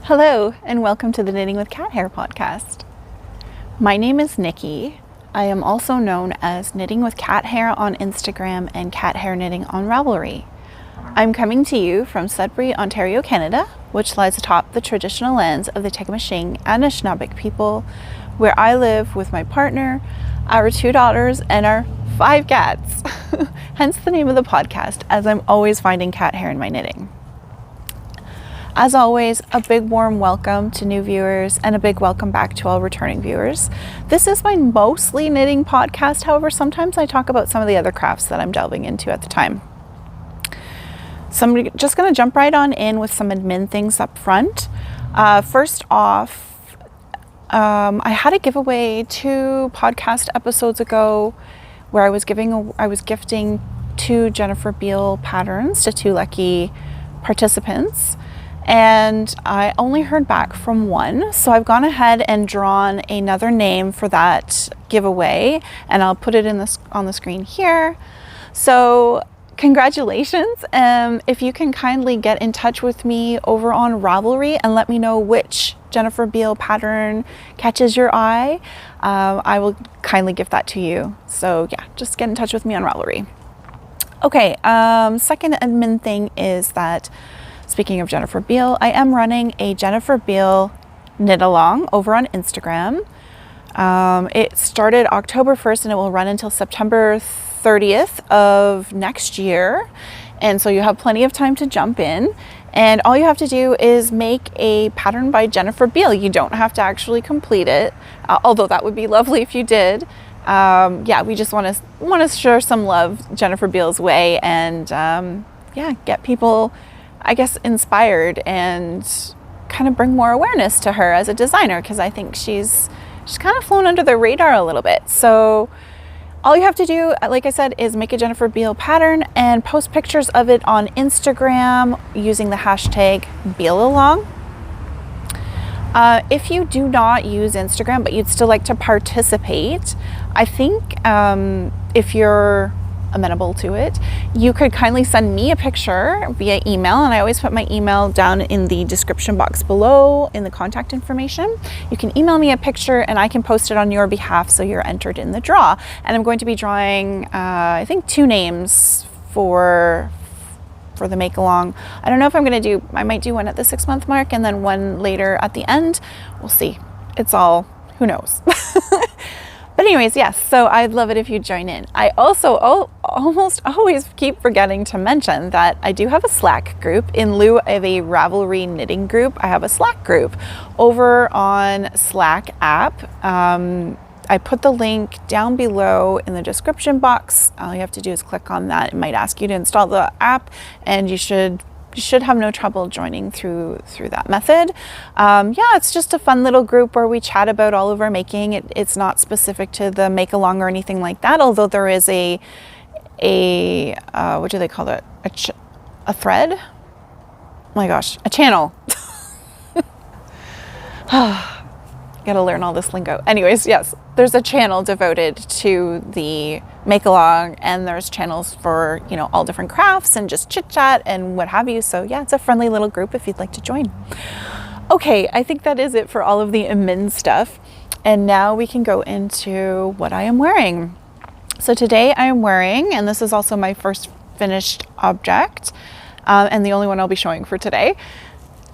Hello, and welcome to the Knitting with Cat Hair podcast. My name is Nikki. I am also known as Knitting with Cat Hair on Instagram and Cat Hair Knitting on Ravelry. I'm coming to you from Sudbury, Ontario, Canada, which lies atop the traditional lands of the Tecumseh and Anishinaabeg people, where I live with my partner, our 2 daughters, and our 5 cats. Hence the name of the podcast, as I'm always finding cat hair in my knitting. As always, a big warm welcome to new viewers and a big welcome back to all returning viewers. This is my mostly knitting podcast, however, sometimes I talk about some of the other crafts that I'm delving into at the time. So I'm just going to jump right on in with some admin things up front. First off, I had a giveaway 2 podcast episodes ago where I was gifting 2 Jennifer Beale patterns to 2 lucky participants. And I only heard back from 1, so I've gone ahead and drawn another name for that giveaway, and I'll put it on the screen here. So congratulations. If you can kindly get in touch with me over on Ravelry and let me know which Jennifer Beale pattern catches your eye, I will kindly gift that to you. So yeah, just get in touch with me on Ravelry. Okay, second admin thing is that, speaking of Jennifer Beale, I am running a Jennifer Beale knit along over on Instagram. It started October 1st and it will run until September 30th of next year. And so you have plenty of time to jump in. And all you have to do is make a pattern by Jennifer Beale. You don't have to actually complete it, although that would be lovely if you did. Yeah, we just want to share some love Jennifer Beale's way and yeah, get people, I guess, inspired and kind of bring more awareness to her as a designer, because I think she's kind of flown under the radar a little bit. So all you have to do, like I said, is make a Jennifer Beale pattern and post pictures of it on Instagram using the hashtag BealeAlong. If you do not use Instagram but you'd still like to participate, I think if you're amenable to it, you could kindly send me a picture via email, and I always put my email down in the description box below in the contact information. You can email me a picture and I can post it on your behalf so you're entered in the draw. And I'm going to be drawing I think 2 names for the make along. I don't know if I might do one at the 6-month mark and then one later at the end. We'll see. It's all, who knows. But anyways, yes, so I'd love it if you join in. I also almost always keep forgetting to mention that I do have a Slack group. In lieu of a Ravelry knitting group, I have a Slack group over on Slack app. I put the link down below in the description box. All you have to do is click on that. It might ask you to install the app, and you should have no trouble joining through that method. Yeah, it's just a fun little group where we chat about all of our making. It's not specific to the make along or anything like that, although there is a what do they call it? A thread? Oh my gosh, a channel. Gotta learn all this lingo. Anyways, yes, there's a channel devoted to the make along, and there's channels for, you know, all different crafts and just chit chat and what have you. So yeah, it's a friendly little group if you'd like to join. Okay, I think that is it for all of the admin stuff. And now we can go into what I am wearing. So today I am wearing, and this is also my first finished object, and the only one I'll be showing for today.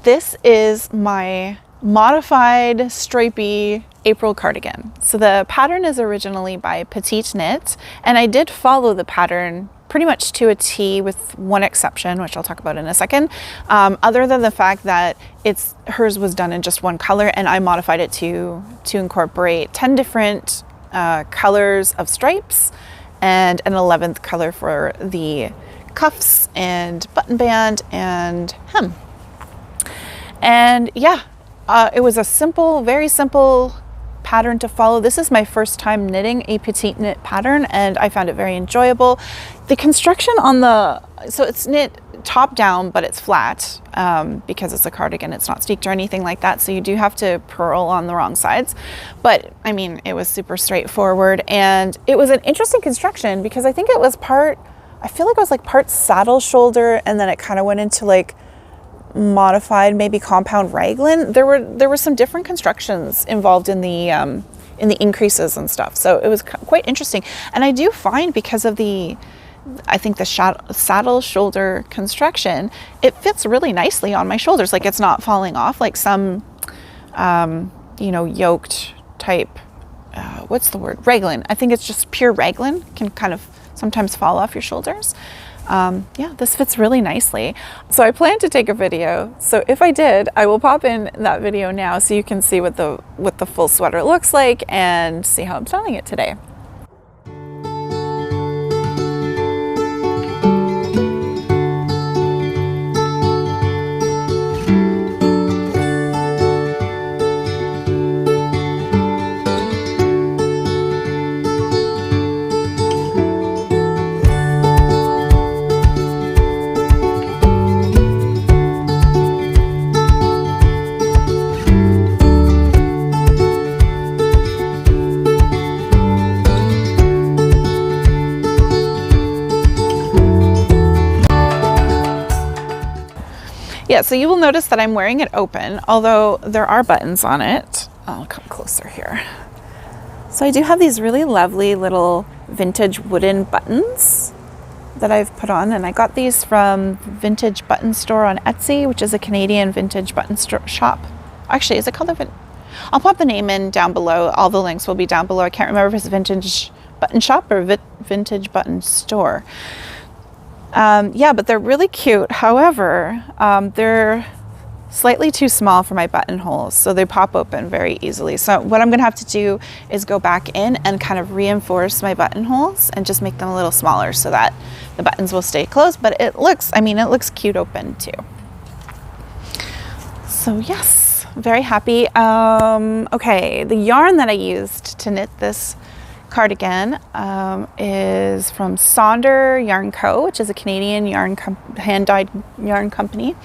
This is my modified stripy April cardigan. So the pattern is originally by Petiteknit, and I did follow the pattern pretty much to a T with one exception, which I'll talk about in a second, other than the fact that hers was done in just one color, and I modified it to incorporate 10 different colors of stripes and an 11th color for the cuffs and button band and hem. And yeah, It was a simple, very simple pattern to follow. This is my first time knitting a Petiteknit pattern, and I found it very enjoyable. The construction on so it's knit top down, but it's flat because it's a cardigan. It's not steeked or anything like that, so you do have to purl on the wrong sides. But I mean, it was super straightforward, and it was an interesting construction because I think it was I feel like it was like part saddle shoulder, and then it kind of went into like modified maybe compound raglan. There were some different constructions involved in the increases and stuff, so it was quite interesting. And I do find, because of I think the saddle shoulder construction, it fits really nicely on my shoulders. Like, it's not falling off like some yoked type what's the word, raglan. I think it's just pure raglan can kind of sometimes fall off your shoulders. Yeah, this fits really nicely. So I plan to take a video. So if I did, I will pop in that video now so you can see what the full sweater looks like and see how I'm styling it today. Yeah, so you will notice that I'm wearing it open, although there are buttons on it. I'll come closer here. So I do have these really lovely little vintage wooden buttons that I've put on, and I got these from Vintage Button Store on Etsy, which is a Canadian vintage button shop. Actually, is it called I'll pop the name in down below. All the links will be down below. I can't remember if it's Vintage Button Shop or Vintage Button Store. Yeah, but they're really cute. However, they're slightly too small for my buttonholes, so they pop open very easily. So what I'm gonna have to do is go back in and kind of reinforce my buttonholes and just make them a little smaller so that the buttons will stay closed, but it looks cute open too. So yes, very happy. Okay, the yarn that I used to knit this cardigan is from Sonder Yarn Co., which is a Canadian hand-dyed yarn company.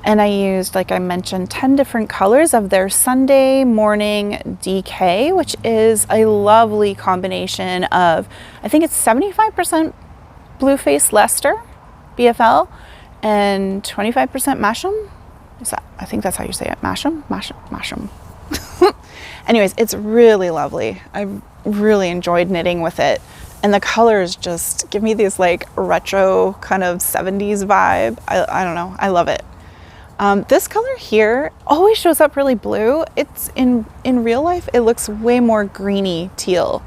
And I used, like I mentioned, 10 different colors of their Sunday Morning DK, which is a lovely combination of, I think it's 75% Blueface Leicester, BFL, and 25% Masham. I think that's how you say it, Masham. Anyways, it's really lovely. I really enjoyed knitting with it, and the colors just give me these like retro kind of 70s vibe. I don't know, I love it. This color here always shows up really blue. It's in real life it looks way more greeny teal.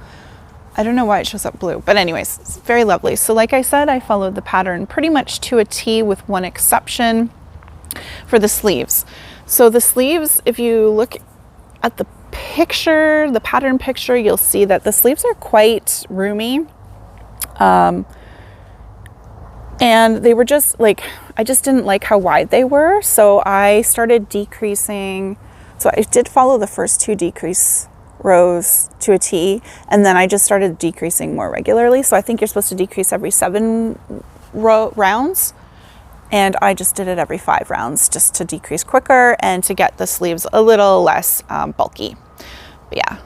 I don't know why it shows up blue, but anyways, it's very lovely. So like I said, I followed the pattern pretty much to a T, with one exception for the sleeves. So the sleeves, if you look at the picture, the pattern picture, you'll see that the sleeves are quite roomy. And they were just like, I just didn't like how wide they were. So I started decreasing. So I did follow the first 2 decrease rows to a T, and then I just started decreasing more regularly. So I think you're supposed to decrease every 7 rounds. And I just did it every 5 rounds just to decrease quicker and to get the sleeves a little less bulky. But yeah,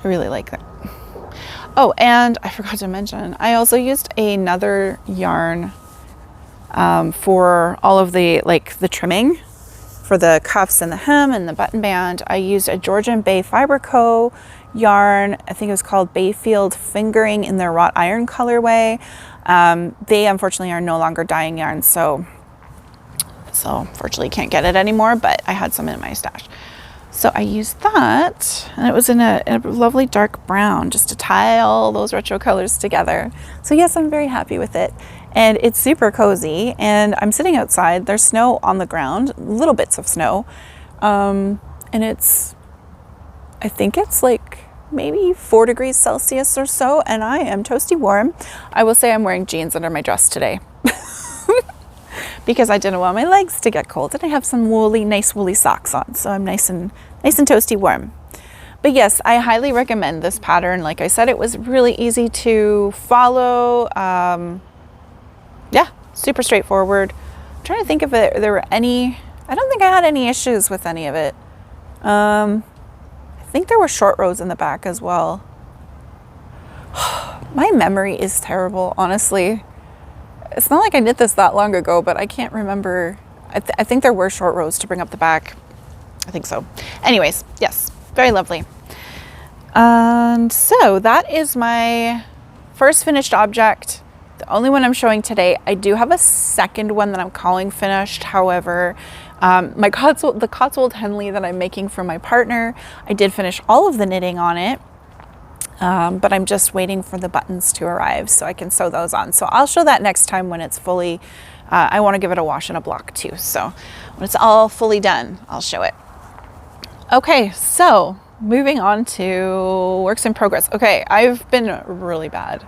I really like that. Oh, and I forgot to mention, I also used another yarn for all of the trimming for the cuffs and the hem and the button band. I used a Georgian Bay Fibre Co. yarn. I think it was called Bayfield Fingering in their wrought iron colorway. They unfortunately are no longer dyeing yarn, so unfortunately can't get it anymore, but I had some in my stash. So I used that, and it was in a lovely dark brown, just to tie all those retro colors together. So yes, I'm very happy with it. And it's super cozy, and I'm sitting outside. There's snow on the ground, little bits of snow. And I think it's like maybe 4 degrees Celsius or so, and I am toasty warm. I will say I'm wearing jeans under my dress today. because I didn't want my legs to get cold. And I have some nice woolly socks on, so I'm nice and toasty warm. But yes, I highly recommend this pattern. Like I said, it was really easy to follow. Yeah, super straightforward. I'm trying to think if there were any, I don't think I had any issues with any of it. I think there were short rows in the back as well. My memory is terrible, honestly. It's not like I did this that long ago, but I can't remember. I think there were short rows to bring up the back. I think so. Anyways, yes, very lovely. And so that is my first finished object. The only one I'm showing today. I do have a second one that I'm calling finished. However, the Cotswold Henley that I'm making for my partner, I did finish all of the knitting on it. But I'm just waiting for the buttons to arrive so I can sew those on. So I'll show that next time when it's fully, I want to give it a wash and a block too. So when it's all fully done, I'll show it. Okay, so moving on to works in progress. Okay, I've been really bad.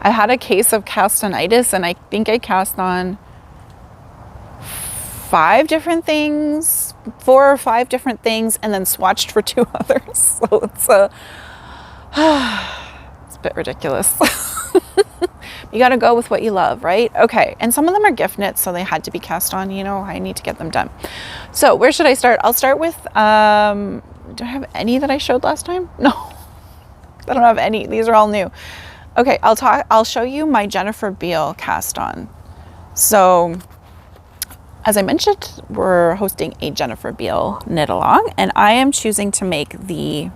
I had a case of castonitis, and I think I cast on 4 or 5 different things, and then swatched for 2 others. So it's a bit ridiculous. You got to go with what you love, right? Okay, and some of them are gift knits, so they had to be cast on. You know, I need to get them done. So where should I start? I'll start with, do I have any that I showed last time? No, I don't have any. These are all new. Okay, I'll show you my Jennifer Beale cast on. So as I mentioned, we're hosting a Jennifer Beale knit along, and I am choosing to make the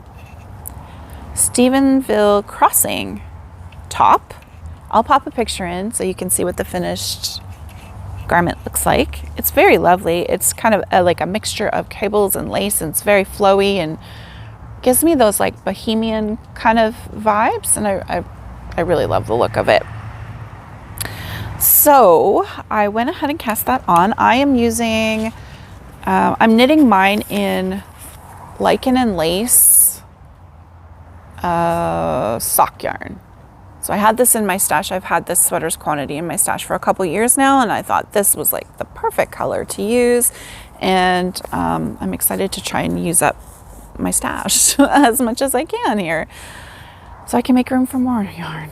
Stephenville crossing top. I'll pop a picture in so you can see what the finished garment looks like. It's very lovely. It's kind of like a mixture of cables and lace, and it's very flowy and gives me those like bohemian kind of vibes, and I really love the look of it. So I went ahead and cast that on. I am using, I'm knitting mine in lichen and lace sock yarn. So I had this in my stash. I've had this sweater's quantity in my stash for a couple years now, and I thought this was like the perfect color to use. And I'm excited to try and use up my stash as much as I can here, so I can make room for more yarn.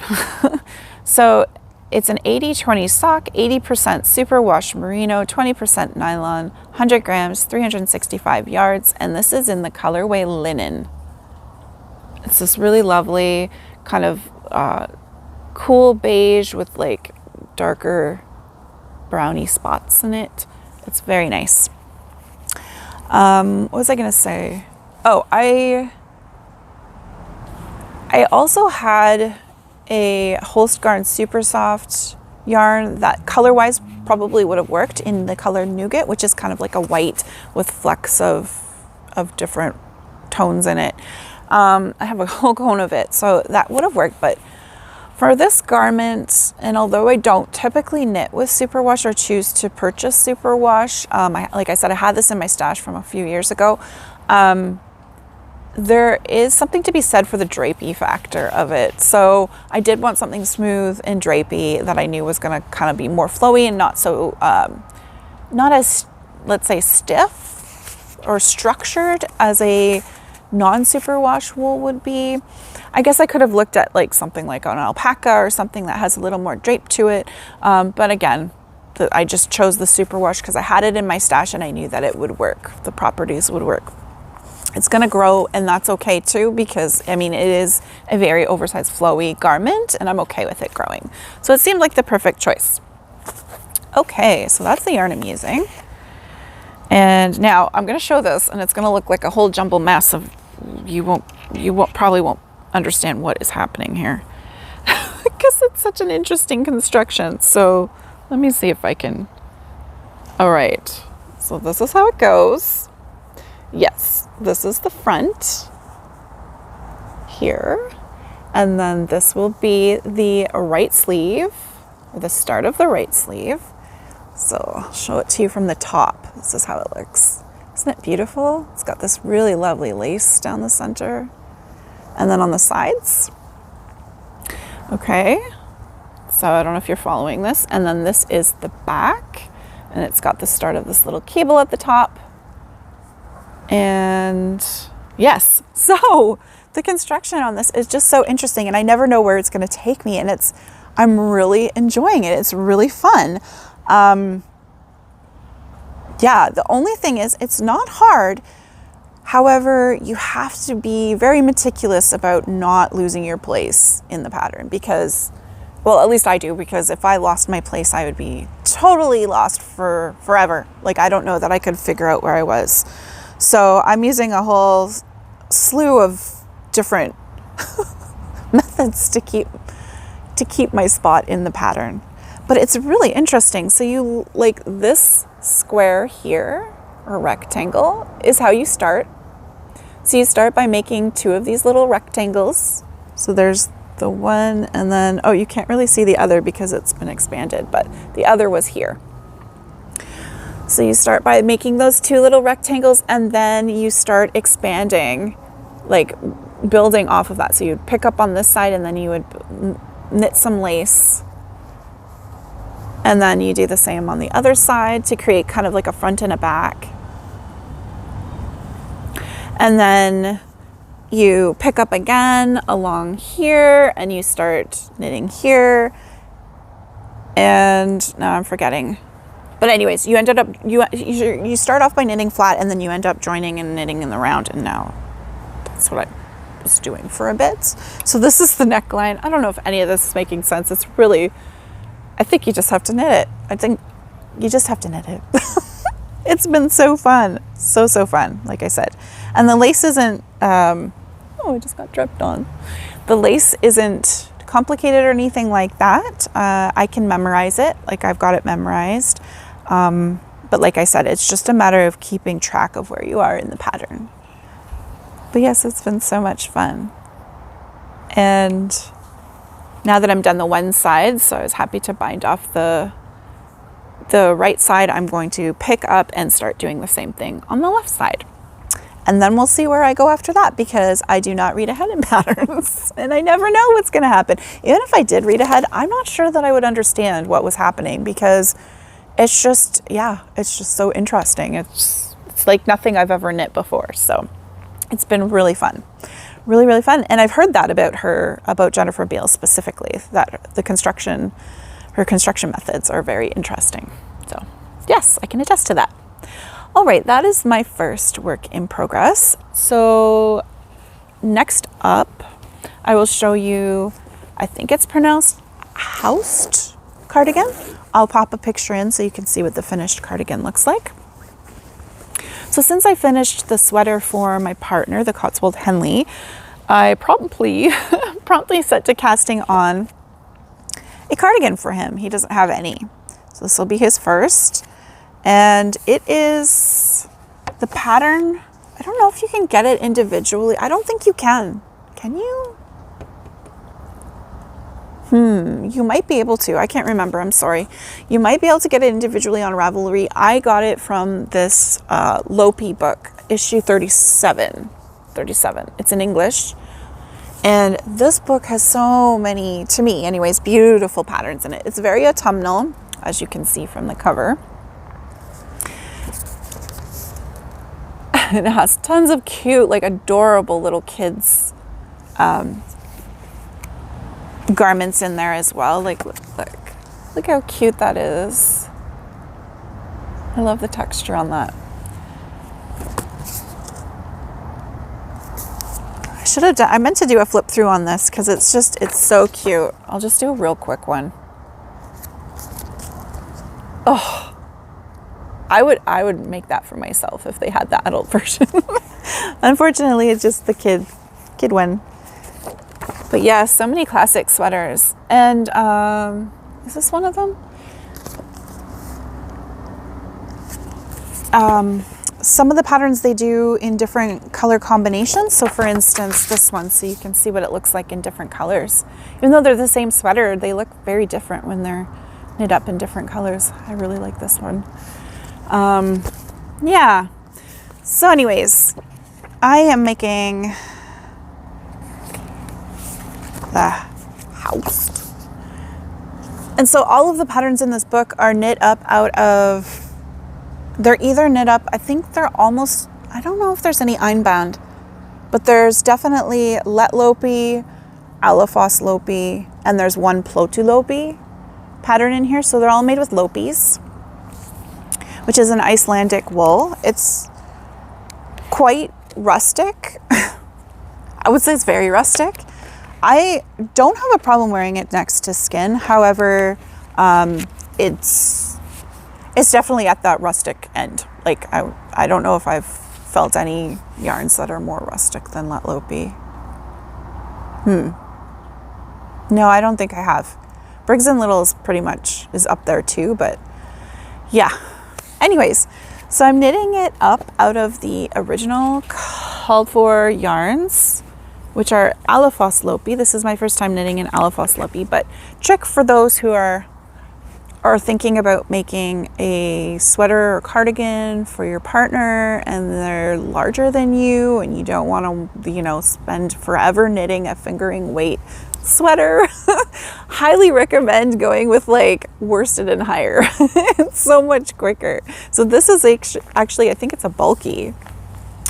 So it's an 80-20 sock, 80% superwash merino, 20% nylon, 100 grams, 365 yards, and this is in the colorway linen. It's this really lovely kind of cool beige with like darker brownie spots in it. It's very nice. What was I gonna say? Oh, I also had a Holst Garn Super Soft yarn that color-wise probably would have worked in the color Nougat, which is kind of like a white with flecks of different tones in it. I have a whole cone of it, so that would have worked. But for this garment, and although I don't typically knit with superwash or choose to purchase superwash, like I said, I had this in my stash from a few years ago. There is something to be said for the drapey factor of it. So I did want something smooth and drapey that I knew was going to kind of be more flowy and not so, not as, let's say, stiff or structured as a non-superwash wool would be. I guess I could have looked at like something like an alpaca or something that has a little more drape to it. But again, I just chose the superwash because I had it in my stash and I knew that it would work. The properties would work. It's going to grow, and that's okay too, because I mean, it is a very oversized flowy garment and I'm okay with it growing. So it seemed like the perfect choice. Okay, so that's the yarn I'm using. And now I'm going to show this, and it's going to look like a whole jumble mess of, you probably won't understand what is happening here because it's such an interesting construction. So let me see if I can. All right, so this is how it goes. Yes, this is the front here, and then this will be the right sleeve, or the start of the right sleeve. So I'll show it to you from the top. This is how it looks. Isn't it beautiful? It's got this really lovely lace down the center. And then on the sides. Okay. So I don't know if you're following this. And then this is the back. And it's got the start of this little cable at the top. And yes, so the construction on this is just so interesting, and I never know where it's going to take me, and I'm really enjoying it. It's really fun. Yeah, the only thing is it's not hard. However, you have to be very meticulous about not losing your place in the pattern because, well, at least I do, because if I lost my place, I would be totally lost for forever. Like, I don't know that I could figure out where I was. So I'm using a whole slew of different methods to keep my spot in the pattern. But it's really interesting. So you, like, this square here, or rectangle, is how you start. So you start by making 2 of these little rectangles. So there's the one, and then, oh, you can't really see the other because it's been expanded, but the other was here. So you start by making those 2 little rectangles, and then you start expanding, like building off of that. So you'd pick up on this side, and then you would knit some lace. And then you do the same on the other side to create kind of like a front and a back. And then you pick up again along here, and you start knitting here. And now I'm forgetting. But anyways, you ended up, you start off by knitting flat, and then you end up joining and knitting in the round. And now that's what I was doing for a bit. So this is the neckline. I don't know if any of this is making sense. It's really, I think you just have to knit it. I think you just have to knit it. It's been so fun. So fun, like I said. And the lace isn't, oh, I just got dripped on. The lace isn't complicated or anything like that. I can memorize it. Like, I've got it memorized. But like I said, it's just a matter of keeping track of where you are in the pattern. But yes, it's been so much fun. And now that I'm done the one side, so I was happy to bind off the right side, I'm going to pick up and start doing the same thing on the left side. And then we'll see where I go after that, because I do not read ahead in patterns and I never know what's going to happen. Even if I did read ahead, I'm not sure that I would understand what was happening, because it's just, yeah, it's just so interesting. It's like nothing I've ever knit before. So it's been really fun. Really, really fun. And I've heard that about her, about Jennifer Beale specifically, that her construction methods are very interesting. So yes, I can attest to that. All right, that is my first work in progress. So next up, I will show you, I think it's pronounced Haust cardigan. I'll pop a picture in so you can see what the finished cardigan looks like. So since I finished the sweater for my partner, the Cotswold Henley, I promptly set to casting on a cardigan for him. He doesn't have any. So this will be his first. And it is the pattern. I don't know if you can get it individually. I don't think you can. Can you? You might be able to. I can't remember. I'm sorry. You might be able to get it individually on Ravelry. I got it from this Lopi book, issue 37. It's in English. And this book has so many, to me anyways, beautiful patterns in it. It's very autumnal, as you can see from the cover. It has tons of cute, like adorable little kids garments in there as well. Like, look how cute that is. I love the texture on that. I meant to do a flip through on this because it's so cute. I'll just do a real quick one. Oh, I would make that for myself if they had the adult version. Unfortunately, it's just the kid one. But yeah, so many classic sweaters. And is this one of them? Some of the patterns they do in different color combinations. So for instance, this one, so you can see what it looks like in different colors. Even though they're the same sweater, they look very different when they're knit up in different colors. I really like this one. Yeah. So anyways, I am making the Haust. And so all of the patterns in this book are knit up out of They're either knit up, I think they're almost, I don't know if there's any einband, but there's definitely Letlopi, Alafos Lopi, and there's one Plotu Lopi pattern in here. So they're all made with Lopis, which is an Icelandic wool. It's quite rustic. I would say it's very rustic. I don't have a problem wearing it next to skin. However, it's definitely at that rustic end. Like I don't know if I've felt any yarns that are more rustic than Letlopi. No, I don't think I have. Briggs and Littles pretty much is up there too, but yeah. Anyways, so I'm knitting it up out of the original called for yarns, which are Alafos Lopi. This is my first time knitting an Alafos Lopi, but trick for those who are thinking about making a sweater or cardigan for your partner and they're larger than you and you don't want to, spend forever knitting a fingering weight sweater. Highly recommend going with like worsted and higher. It's so much quicker. So this is actually, I think it's a bulky.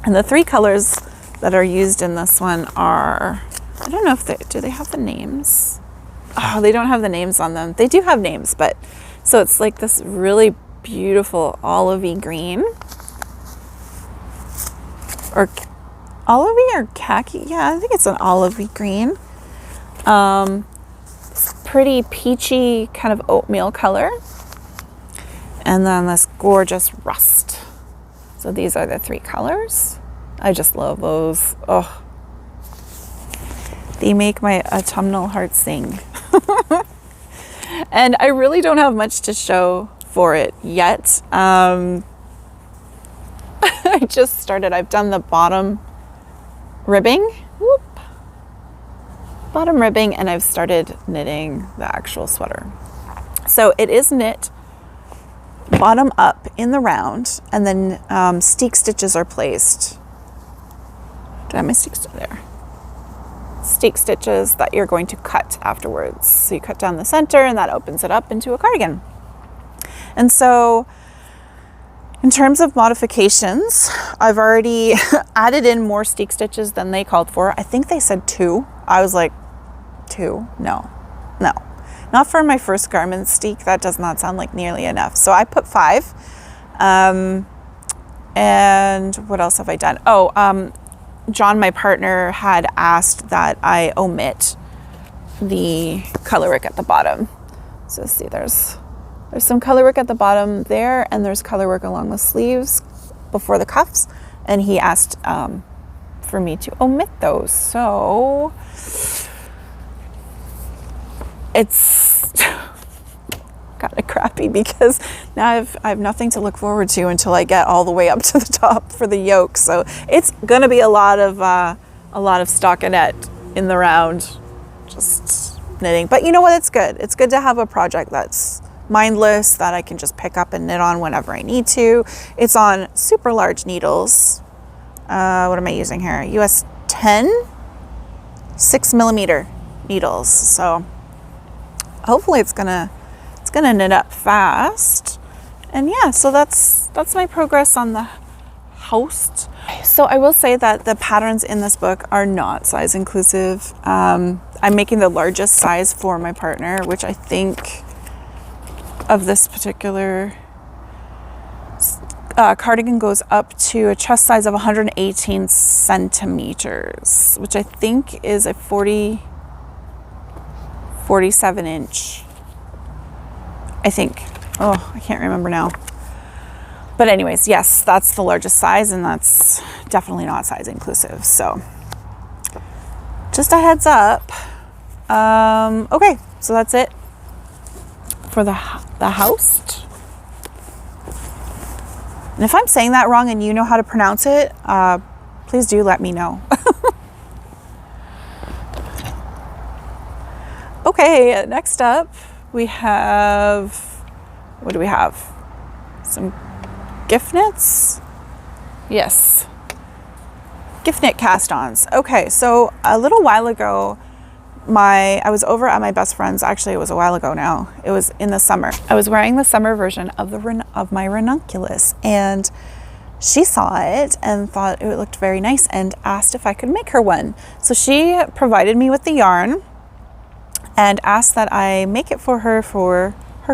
And the 3 colors that are used in this one are, I don't know if do they have the names? Oh, they don't have the names on them. They do have names, but so it's like this really beautiful olivey green, or olivey or khaki. Yeah, I think it's an olivey green. Pretty peachy kind of oatmeal color. And then this gorgeous rust. So these are the 3 colors. I just love those. Oh, they make my autumnal heart sing. And I really don't have much to show for it yet. I just started. I've done the bottom ribbing. Whoop. Bottom ribbing, and I've started knitting the actual sweater. So it is knit bottom up in the round, and then steek stitches are placed. Did I have my steek stitch there? Steek stitches that you're going to cut afterwards. So you cut down the center and that opens it up into a cardigan. And so in terms of modifications, I've already added in more steek stitches than they called for. I think they said 2. I was like, 2? No, not for my first garment steek. That does not sound like nearly enough. So I put 5. And what else have I done? John, my partner, had asked that I omit the color work at the bottom. So see, there's some color work at the bottom there, and there's color work along the sleeves before the cuffs. And he asked for me to omit those. So it's kind of crappy because now I have nothing to look forward to until I get all the way up to the top for the yoke. So it's gonna be a lot of stockinette in the round, just knitting. But you know what? It's good. It's good to have a project that's mindless that I can just pick up and knit on whenever I need to. It's on super large needles. What am I using here? US 10 6mm needles. So hopefully it's gonna knit up fast. And yeah, so that's my progress on the Haust. So I will say that the patterns in this book are not size inclusive. I'm making the largest size for my partner, which I think of this particular cardigan goes up to a chest size of 118 centimeters, which I think is a 47 inch. I think. Oh, I can't remember now. But anyways, yes, that's the largest size, and that's definitely not size inclusive. So just a heads up. Okay, so that's it for the Haust. And if I'm saying that wrong and you know how to pronounce it, please do let me know. Okay, next up we have, what do we have? Some gift knits? Yes. Gift knit cast-ons. Okay, so a little while ago, I was over at my best friend's. Actually, it was a while ago now. It was in the summer. I was wearing the summer version of my Ranunculus, and she saw it and thought it looked very nice and asked if I could make her one. So she provided me with the yarn and asked that I make it for her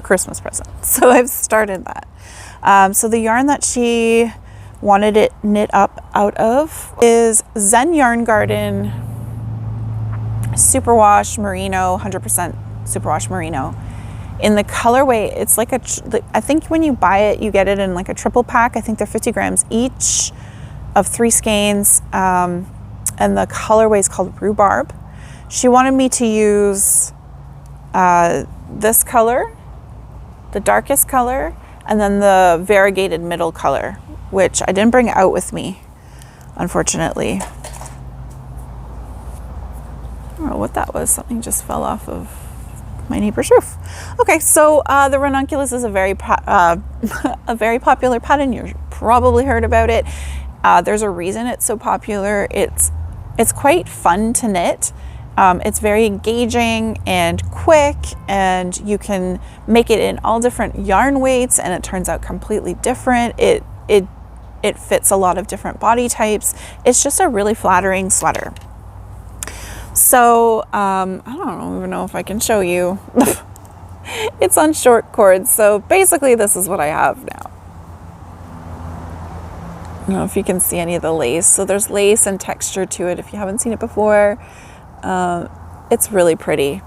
Christmas present. So I've started that. So the yarn that she wanted it knit up out of is Zen Yarn Garden Superwash Merino, 100% Superwash Merino. In the colorway, it's like I think when you buy it, you get it in like a triple pack. I think they're 50 grams each of 3 skeins. And the colorway is called Rhubarb. She wanted me to use this color, the darkest color, and then the variegated middle color, which I didn't bring out with me, unfortunately. I don't know what that was. Something just fell off of my neighbor's roof. Okay, so the Ranunculus is a very popular pattern. You've probably heard about it. There's a reason it's so popular. It's quite fun to knit. It's very engaging and quick, and you can make it in all different yarn weights, and it turns out completely different. It fits a lot of different body types. It's just a really flattering sweater. So I don't even know if I can show you. It's on short cords. So basically this is what I have now. I don't know if you can see any of the lace. So there's lace and texture to it if you haven't seen it before. It's really pretty.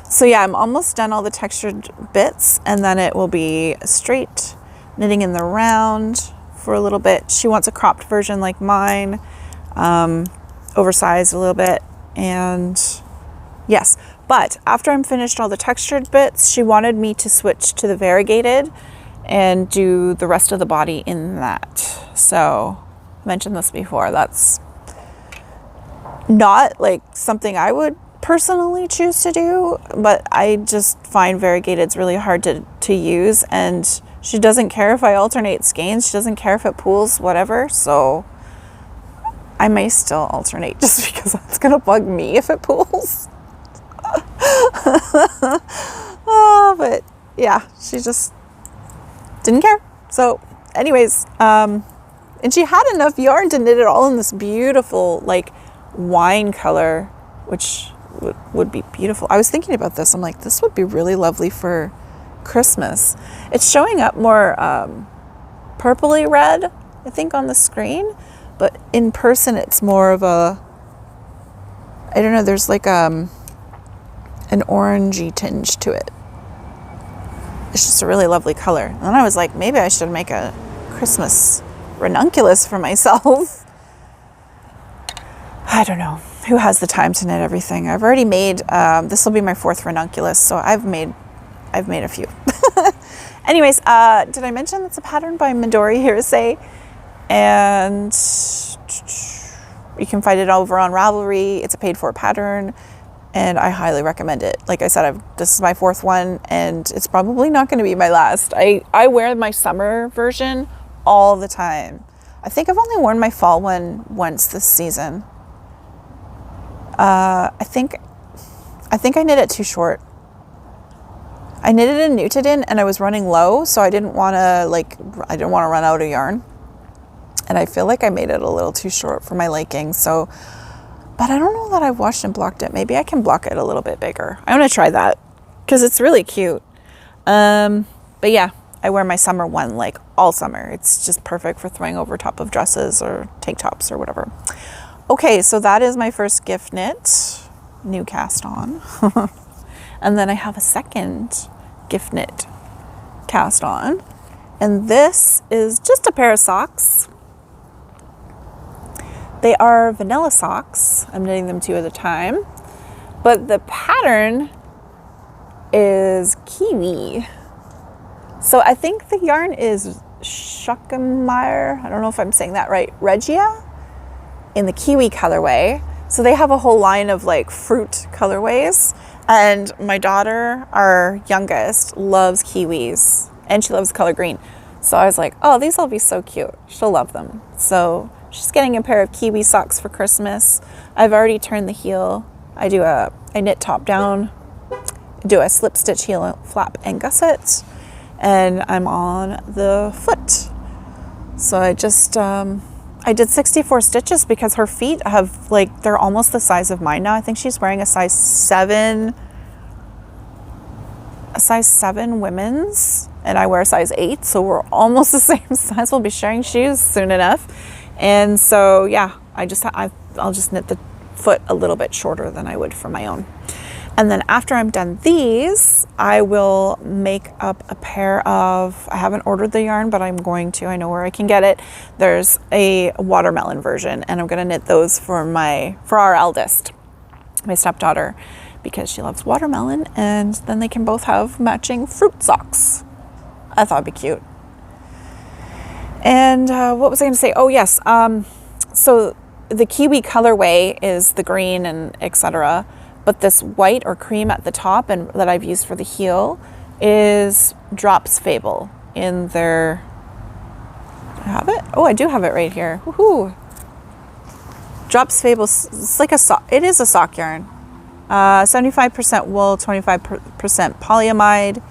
So yeah, I'm almost done all the textured bits, and then it will be straight knitting in the round for a little bit. She wants a cropped version like mine, oversized a little bit. And yes, but after I'm finished all the textured bits, she wanted me to switch to the variegated and do the rest of the body in that. So I mentioned this before, that's not like something I would personally choose to do, but I just find variegated's really hard to use, and she doesn't care if I alternate skeins. She doesn't care if it pools, whatever. So I may still alternate just because that's going to bug me if it pools. But yeah, she just didn't care. So anyways, and she had enough yarn to knit it all in this beautiful like wine color, which would be beautiful. I was thinking about this. I'm like, this would be really lovely for Christmas. It's showing up more purpley red, I think, on the screen. But in person, it's more of a, I don't know, there's like an orangey tinge to it. It's just a really lovely color. And then I was like, maybe I should make a Christmas ranunculus for myself. I don't know. Who has the time to knit everything? I've already made, this will be my 4th ranunculus, so I've made a few. Anyways, did I mention it's a pattern by Midori Hirose? And you can find it over on Ravelry. It's a paid-for pattern, and I highly recommend it. Like I said, this is my 4th one, and it's probably not going to be my last. I wear my summer version all the time. I think I've only worn my fall one once this season. I think I knit it too short. I knitted in Newton, and I was running low, so I didn't want to run out of yarn. And I feel like I made it a little too short for my liking. So, but I don't know that I've washed and blocked it. Maybe I can block it a little bit bigger. I want to try that because it's really cute. But yeah, I wear my summer one like all summer. It's just perfect for throwing over top of dresses or tank tops or whatever. Okay, so that is my first gift knit, new cast on. And then I have a second gift knit cast on. And this is just a pair of socks. They are vanilla socks. I'm knitting them 2 at a time. But the pattern is kiwi. So I think the yarn is Schockemeyer. I don't know if I'm saying that right. Regia in the kiwi colorway. So they have a whole line of like fruit colorways. And my daughter, our youngest, loves kiwis. And she loves the color green. So I was like, oh, these will be so cute. She'll love them. So she's getting a pair of kiwi socks for Christmas. I've already turned the heel I knit top down, do a slip stitch, heel, flap, and gusset, and I'm on the foot. So I just, I did 64 stitches because her feet have, like, they're almost the size of mine now. I think she's wearing a size 7 women's, and I wear a size 8, so we're almost the same size. We'll be sharing shoes soon enough. And so, yeah, I'll just knit the foot a little bit shorter than I would for my own. And then after I'm done these, I will make up a pair of, I haven't ordered the yarn, but I'm going to, I know where I can get it. There's a watermelon version, and I'm going to knit those for our eldest, my stepdaughter, because she loves watermelon, and then they can both have matching fruit socks. I thought it'd be cute. And what was I going to say? Oh, yes. So the kiwi colorway is the green and etc. But this white or cream at the top and that I've used for the heel is Drops Fable in their, do I have it? Oh, I do have it right here. Woohoo! Drops Fable, it's like a sock, it is a sock yarn. 75% wool, 25% polyamide.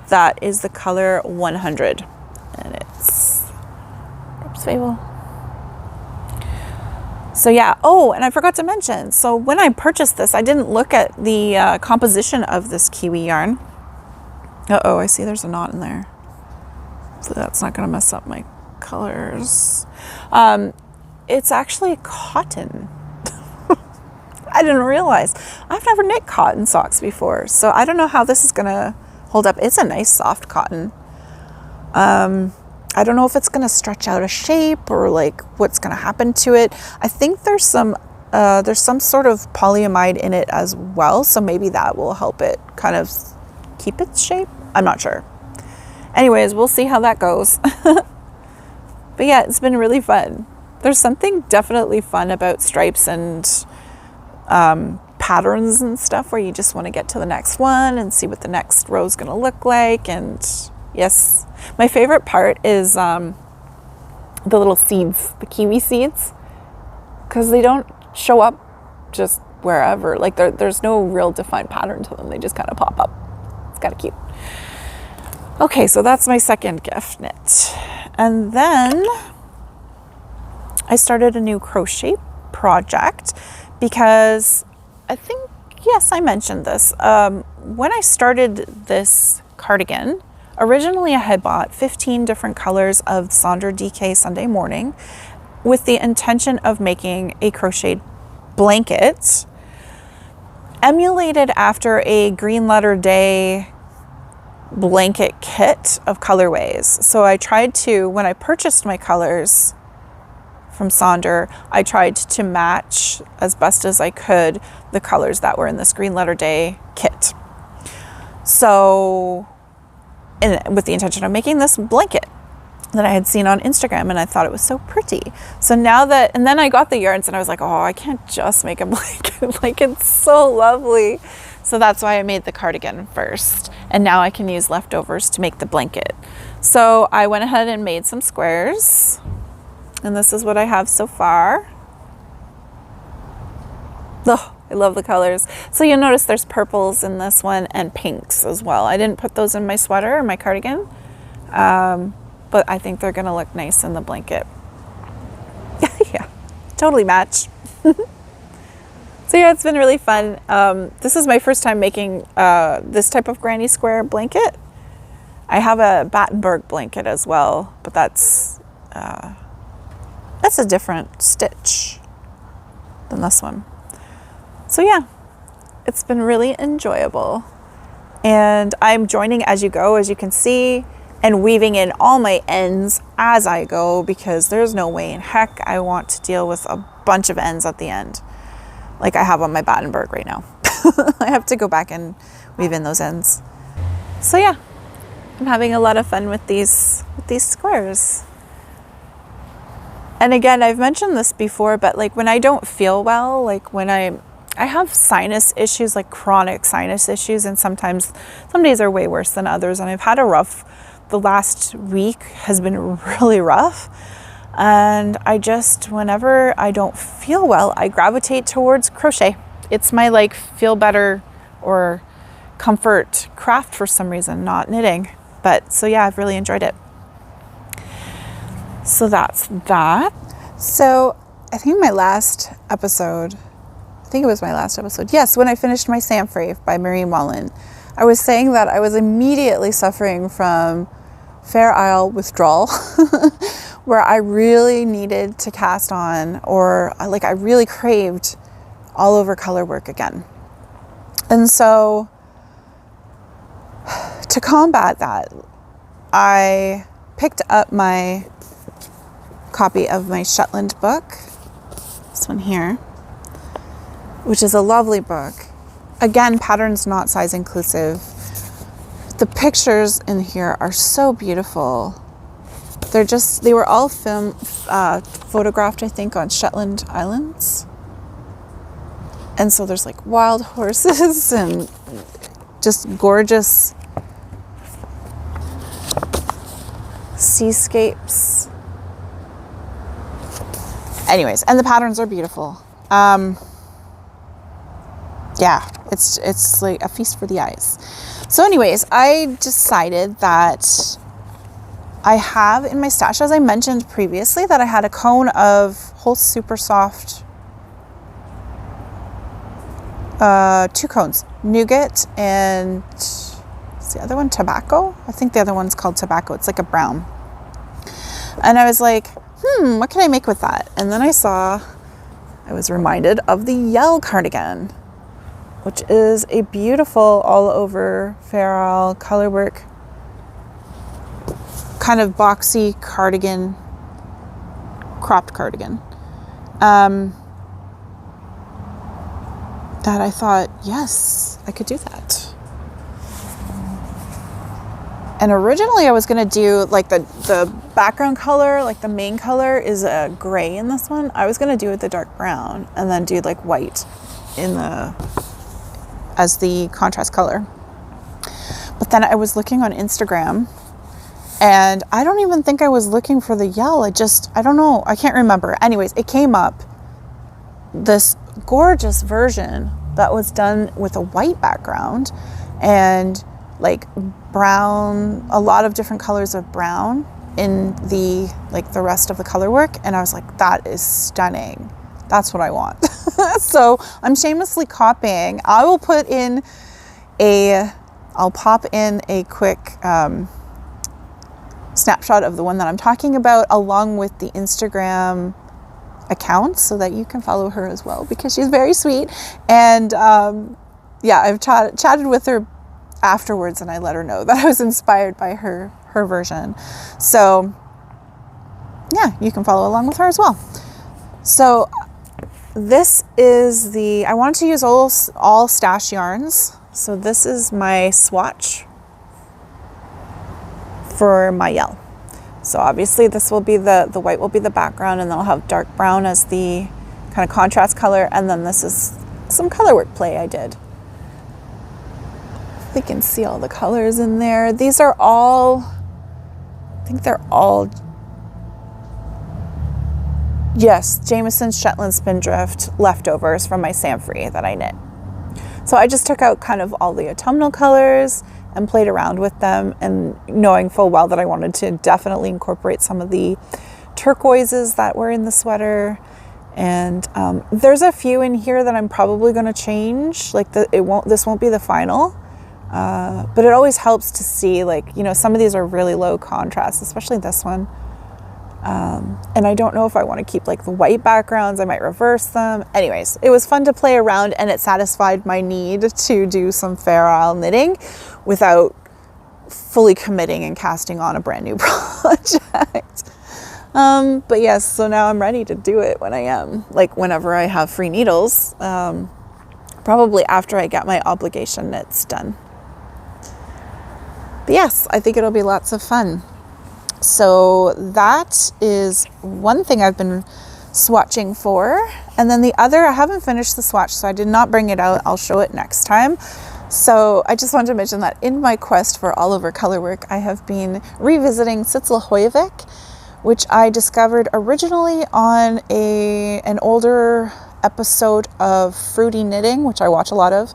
That is the color 100. And it's Drops Fable. So yeah, oh, and I forgot to mention, so when I purchased this, I didn't look at the composition of this kiwi yarn. Uh-oh, I see there's a knot in there. So that's not gonna mess up my colors. It's actually cotton. I didn't realize. I've never knit cotton socks before, so I don't know how this is gonna hold up. It's a nice soft cotton. I don't know if it's going to stretch out of shape or like what's going to happen to it. I think there's some sort of polyamide in it as well. So maybe that will help it kind of keep its shape. I'm not sure. Anyways, we'll see how that goes. But yeah, it's been really fun. There's something definitely fun about stripes and patterns and stuff where you just want to get to the next one and see what the next row is going to look like. And yes, my favorite part is the little seeds, the kiwi seeds, because they don't show up just wherever. Like there's no real defined pattern to them. They just kind of pop up. It's kind of cute. Okay, so that's my second gift knit. And then I started a new crochet project because I think, yes, I mentioned this. When I started this cardigan, originally I had bought 15 different colors of Sonder DK Sunday Morning with the intention of making a crocheted blanket emulated after a Green Letter Day blanket kit of colorways. So I tried to, when I purchased my colors from Sonder, I tried to match as best as I could the colors that were in this Green Letter Day kit. So, and with the intention of making this blanket that I had seen on Instagram, and I thought it was so pretty. So now that, and then I got the yarns and I was like, oh, I can't just make a blanket. Like, it's so lovely. So that's why I made the cardigan first. And now I can use leftovers to make the blanket. So I went ahead and made some squares. And this is what I have so far. Oh, I love the colors. So you'll notice there's purples in this one and pinks as well. I didn't put those in my sweater or my cardigan, but I think they're gonna look nice in the blanket. Yeah, totally match. So yeah, it's been really fun. This is my first time making this type of granny square blanket. I have a Battenberg blanket as well, but that's a different stitch than this one. So yeah, it's been really enjoyable. And I'm joining as you go, as you can see, and weaving in all my ends as I go, because there's no way in heck I want to deal with a bunch of ends at the end, like I have on my Battenberg right now. I have to go back and weave in those ends. So yeah, I'm having a lot of fun with these squares. And again, I've mentioned this before, but like when I don't feel well, like when I have sinus issues, like chronic sinus issues, and sometimes some days are way worse than others. And I've had the last week has been really rough. And whenever I don't feel well, I gravitate towards crochet. it's my like feel better or comfort craft for some reason, not knitting. But so yeah, I've really enjoyed it. So that's that. So I think it was my last episode. Yes, when I finished my Samfrey by Marie Mullen, I was saying that I was immediately suffering from Fair Isle withdrawal, where I really needed to cast on, or like I really craved all over color work again. And so to combat that, I picked up my copy of my Shetland book, this one here, which is a lovely book. Again, patterns not size inclusive. The pictures in here are so beautiful. They were all photographed, I think, on Shetland Islands. And so there's like wild horses and just gorgeous seascapes. Anyways, and the patterns are beautiful. Yeah, it's like a feast for the eyes. So anyways, I decided that I have in my stash, as I mentioned previously, that I had a cone of Haust Super Soft, 2 cones, nougat and what's the other one, tobacco? I think the other one's called tobacco. It's like a brown. And I was like, what can I make with that? And then I was reminded of the Yell cardigan, which is a beautiful all over Fair Isle colorwork, kind of boxy cardigan, cropped cardigan. That I thought, yes, I could do that. And originally I was going to do like the background color, like the main color is a gray in this one. I was going to do it the dark brown and then do like white as the contrast color. But then I was looking on Instagram and I don't even think I was looking for the Yell. I don't know. I can't remember. Anyways, it came up this gorgeous version that was done with a white background and like brown, a lot of different colors of brown in the rest of the color work. And I was like, that is stunning. That's what I want. So I'm shamelessly copying. I'll pop in a quick snapshot of the one that I'm talking about along with the Instagram account so that you can follow her as well, because she's very sweet. And yeah, I've chatted with her afterwards and I let her know that I was inspired by her version. So yeah, you can follow along with her as well. So this is I wanted to use all stash yarns. So this is my swatch for my Yell. So obviously this will be the white will be the background, and then I'll have dark brown as the kind of contrast color. And then this is some color work play I did. You can see all the colors in there. These are all, I think they're all, yes, Jameson Shetland Spindrift leftovers from my Samfrey that I knit. So I just took out kind of all the autumnal colors and played around with them, and knowing full well that I wanted to definitely incorporate some of the turquoises that were in the sweater. And there's a few in here that I'm probably going to change. Like this won't be the final. But it always helps to see, like, you know, some of these are really low contrast, especially this one. And I don't know if I want to keep like the white backgrounds. I might reverse them. Anyways, it was fun to play around, and it satisfied my need to do some Fair Isle knitting without fully committing and casting on a brand new project. But yes, so now I'm ready to do it whenever I have free needles, probably after I get my obligation knits done. But yes, I think it'll be lots of fun. So that is one thing I've been swatching for. And then the other, I haven't finished the swatch, so I did not bring it out. I'll show it next time. So I just wanted to mention that in my quest for all over color work, I have been revisiting Sidsel Hoivik, which I discovered originally on an older episode of Fruity Knitting, which I watch a lot of.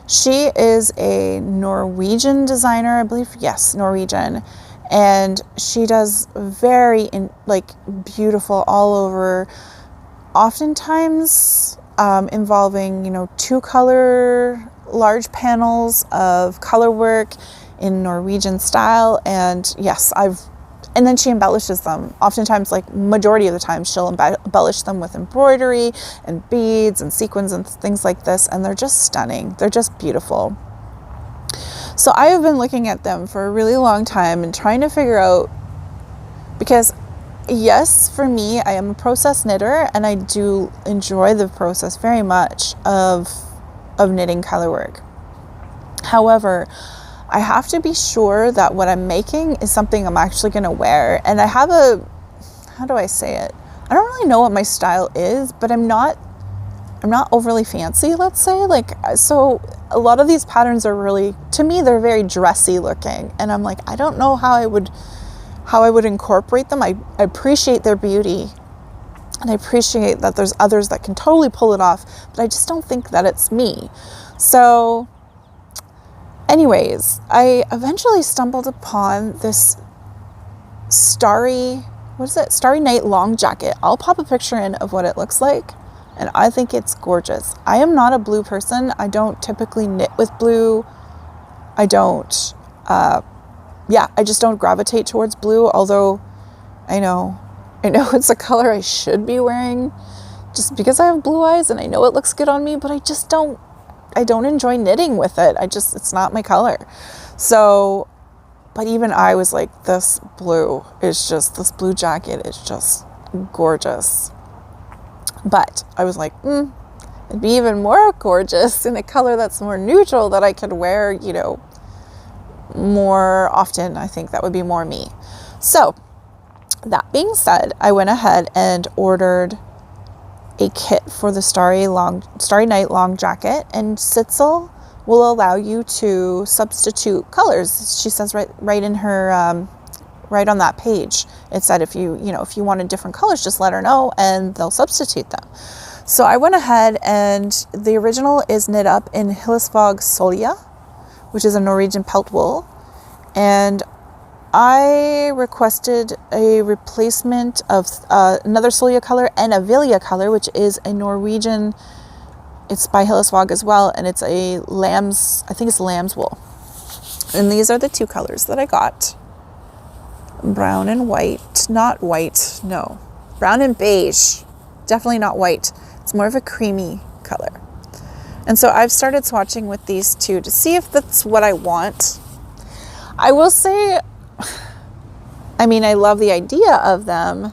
She is a Norwegian designer, I believe. Yes, Norwegian. And she does very beautiful all over, oftentimes involving, 2-color large panels of color work in Norwegian style. And yes, and then she embellishes them. Oftentimes, majority of the time, she'll embellish them with embroidery and beads and sequins and things like this. And they're just stunning. They're just beautiful. So I have been looking at them for a really long time and trying to figure out, because yes, for me, I am a process knitter and I do enjoy the process very much of knitting color work. However, I have to be sure that what I'm making is something I'm actually going to wear. And I have how do I say it? I don't really know what my style is, but I'm not overly fancy, let's say. So a lot of these patterns are really, to me, they're very dressy looking. And I'm I don't know how I would incorporate them. I appreciate their beauty. And I appreciate that there's others that can totally pull it off, but I just don't think that it's me. So anyways, I eventually stumbled upon this Starry Night long jacket. I'll pop a picture in of what it looks like, and I think it's gorgeous. I am not a blue person. I don't typically knit with blue. I don't, I just don't gravitate towards blue, although I know it's a color I should be wearing just because I have blue eyes and I know it looks good on me, but I don't enjoy knitting with it. It's not my color. So, but even I was this blue jacket is just gorgeous. But I was it'd be even more gorgeous in a color that's more neutral that I could wear, more often. I think that would be more me. So that being said, I went ahead and ordered a kit for the Starry Night long jacket, and Sidsel will allow you to substitute colors. She says right in her right on that page, it said if you wanted different colors, just let her know and they'll substitute them. So I went ahead, and the original is knit up in Hillesvåg Solja, which is a Norwegian pelt wool, and I requested a replacement of another Solja color and a Vilja color, which is a Norwegian. It's by Hillesvåg as well, and it's I think it's lamb's wool. And these are the two colors that I got. Brown and white. Not white, no. Brown and beige. Definitely not white. It's more of a creamy color. And so I've started swatching with these two to see if that's what I want. I will say, I love the idea of them.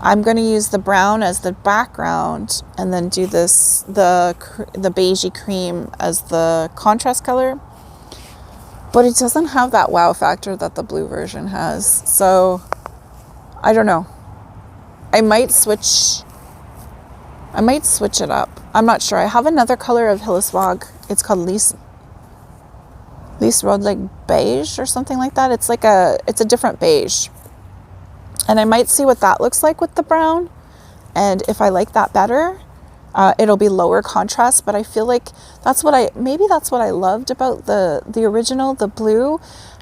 I'm going to use the brown as the background and then do the beigey cream as the contrast color. But it doesn't have that wow factor that the blue version has. So I don't know. I might switch it up. I'm not sure. I have another color of Hillesvåg. It's called Lys Rødlig beige or something like that. It's a different beige. And I might see what that looks like with the brown. And if I like that better, it'll be lower contrast. But I feel like that's what I loved about the original, the blue.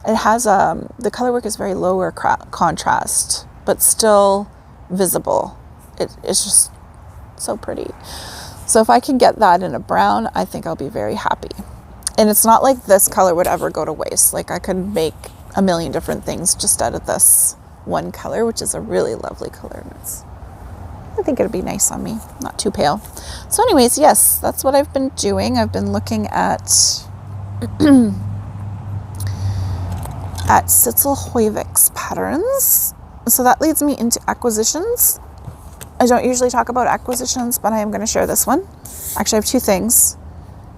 It has, the color work is very lower contrast, but still visible. It's just so pretty. So if I can get that in a brown, I think I'll be very happy. And it's not like this color would ever go to waste. I could make a million different things just out of this one color, which is a really lovely color. I think it'd be nice on me, not too pale. So anyways, yes, that's what I've been doing. I've been looking at Sidsel Hoivik's patterns. So that leads me into acquisitions. I don't usually talk about acquisitions, but I am going to share this one. Actually, I have two things.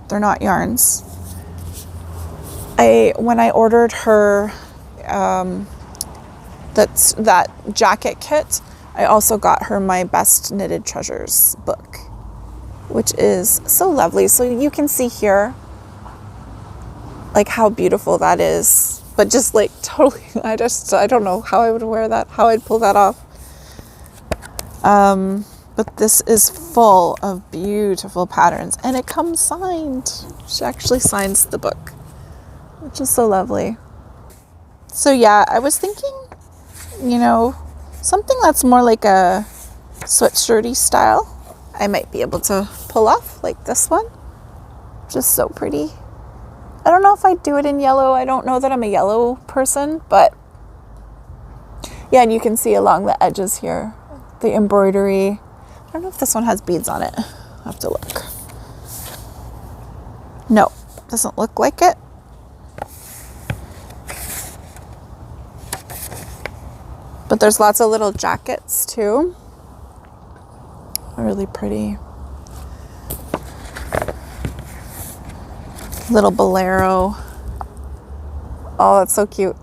They're not yarns. When I ordered her that jacket kit, I also got her my Best Knitted Treasures book, which is so lovely. So you can see here how beautiful that is, but just totally, I don't know how I would wear that, how I'd pull that off. But this is full of beautiful patterns, and it comes signed. She actually signs the book, which is so lovely. So yeah, I was thinking, you know, something that's more like a sweatshirty style I might be able to pull off, like this one. Just so pretty. I don't know if I'd do it in yellow. I don't know that I'm a yellow person, but yeah, and you can see along the edges here, the embroidery. I don't know if this one has beads on it. I'll have to look. No, doesn't look like it. But there's lots of little jackets too. Really pretty. Little bolero. Oh, that's so cute.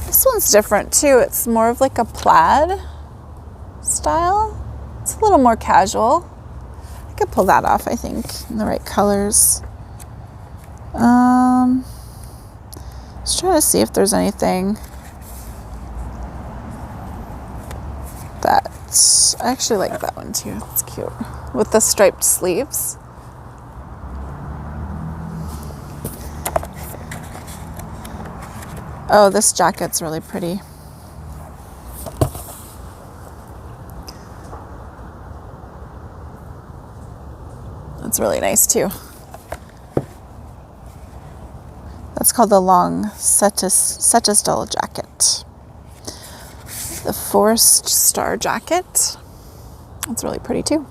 This one's different too. It's more of like a plaid style. It's a little more casual. I could pull that off, I think, in the right colors. Just trying to see if there's anything that I actually like that one too. It's cute with the striped sleeves. Oh, this jacket's really pretty. It's really nice too. That's called the long Sidsel jacket. The forest star jacket. That's really pretty too.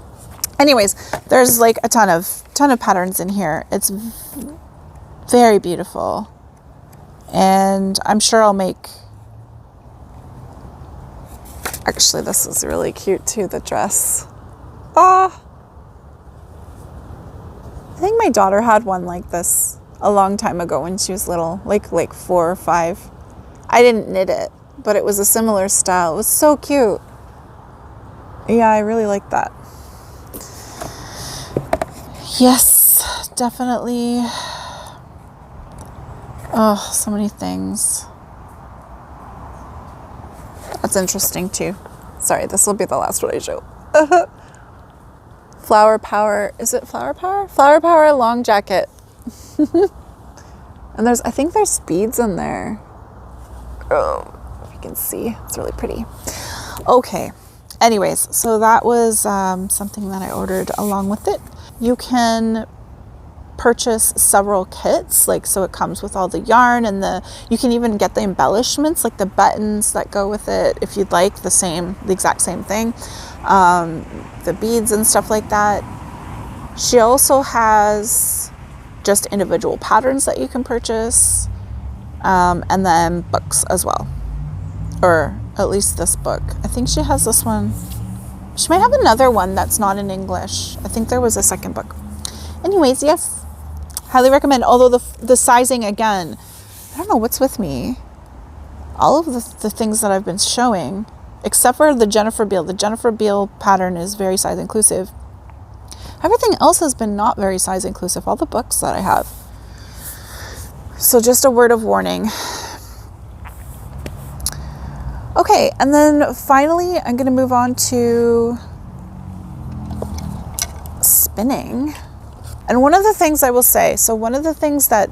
Anyways, there's like a ton of patterns in here. It's very beautiful. And I'm sure I'll make, actually this is really cute too, the dress. Ah, I think my daughter had one like this a long time ago when she was little, like 4 or 5. I didn't knit it, but it was a similar style. It was so cute. Yeah, I really like that. Yes, definitely. Oh, so many things. That's interesting too. Sorry, this will be the last one I show. Flower Power. Is it Flower Power? Flower Power long jacket. And I think there's beads in there. Oh, you can see. It's really pretty. Okay. Anyways, so that was something that I ordered along with it. You can purchase several kits, like, so it comes with all the yarn and you can even get the embellishments, like the buttons that go with it if you'd like the exact same thing, the beads and stuff like that. She also has just individual patterns that you can purchase, and then books as well, or at least this book. I think she has this one. She might have another one that's not in English. I think there was a second book. Anyways, yes, highly recommend. Although the sizing, again, I don't know what's with me. All of the things that I've been showing, except for the Jennifer Beale pattern is very size inclusive. Everything else has been not very size inclusive, all the books that I have. So just a word of warning. Okay, and then finally I'm going to move on to spinning. And one of the things I will say, so one of the things that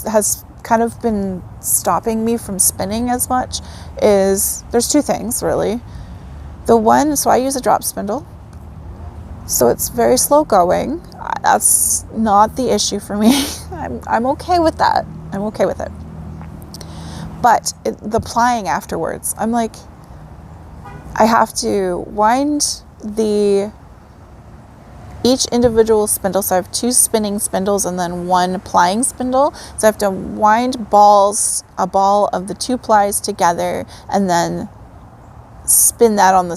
has kind of been stopping me from spinning as much is, there's two things really. The one, so I use a drop spindle. So it's very slow going. That's not the issue for me. I'm okay with that. I'm okay with it. But the plying afterwards, I'm like, I have to wind each individual spindle. So I have 2 spinning spindles and then 1 plying spindle. So I have to wind a ball of the 2 plies together and then spin that on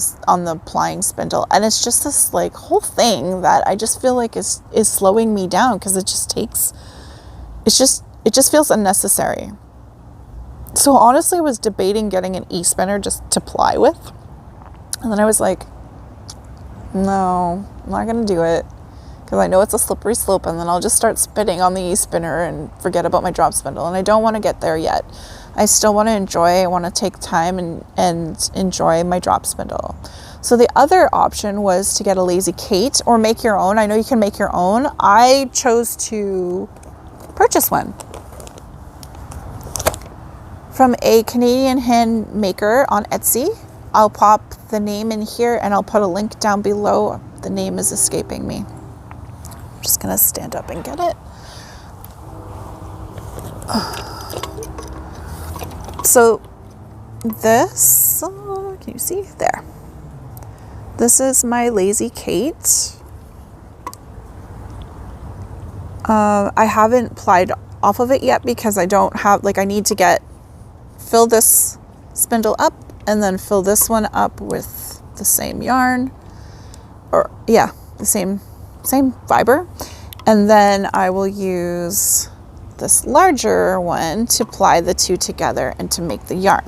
the plying spindle. And it's just this like whole thing that I just feel like is slowing me down, because it just feels unnecessary. So honestly, I was debating getting an e-spinner just to ply with. And then I was like, no, I'm not going to do it. because I know it's a slippery slope, and then I'll just start spinning on the e-spinner and forget about my drop spindle, and I don't want to get there yet. I still want to enjoy, I want to take time and enjoy my drop spindle. So the other option was to get a Lazy Kate or make your own. I know you can make your own. I chose to purchase one from a Canadian hand maker on Etsy. I'll pop the name in here and I'll put a link down below. The name is escaping me. I'm just gonna stand up and get it. So this, can you see? There. This is my Lazy Kate. I haven't plied off of it yet because I don't have, like, I need to fill this spindle up and then fill this one up with the same yarn, or yeah, the same fiber. And then I will use this larger one to ply the two together and to make the yarn.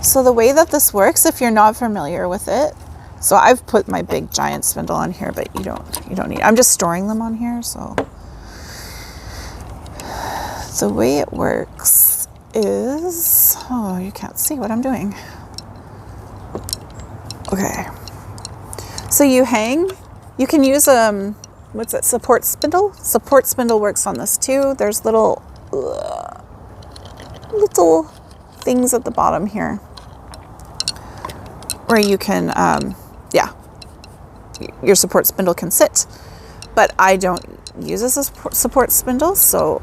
So the way that this works, if you're not familiar with it, so I've put my big giant spindle on here, but you don't need, I'm just storing them on here. So the way it works is, oh, you can't see what I'm doing. Okay. So you can use what's it, support spindle? Support spindle works on this too. There's little things at the bottom here where you can, your support spindle can sit. But I don't use this as support spindle, so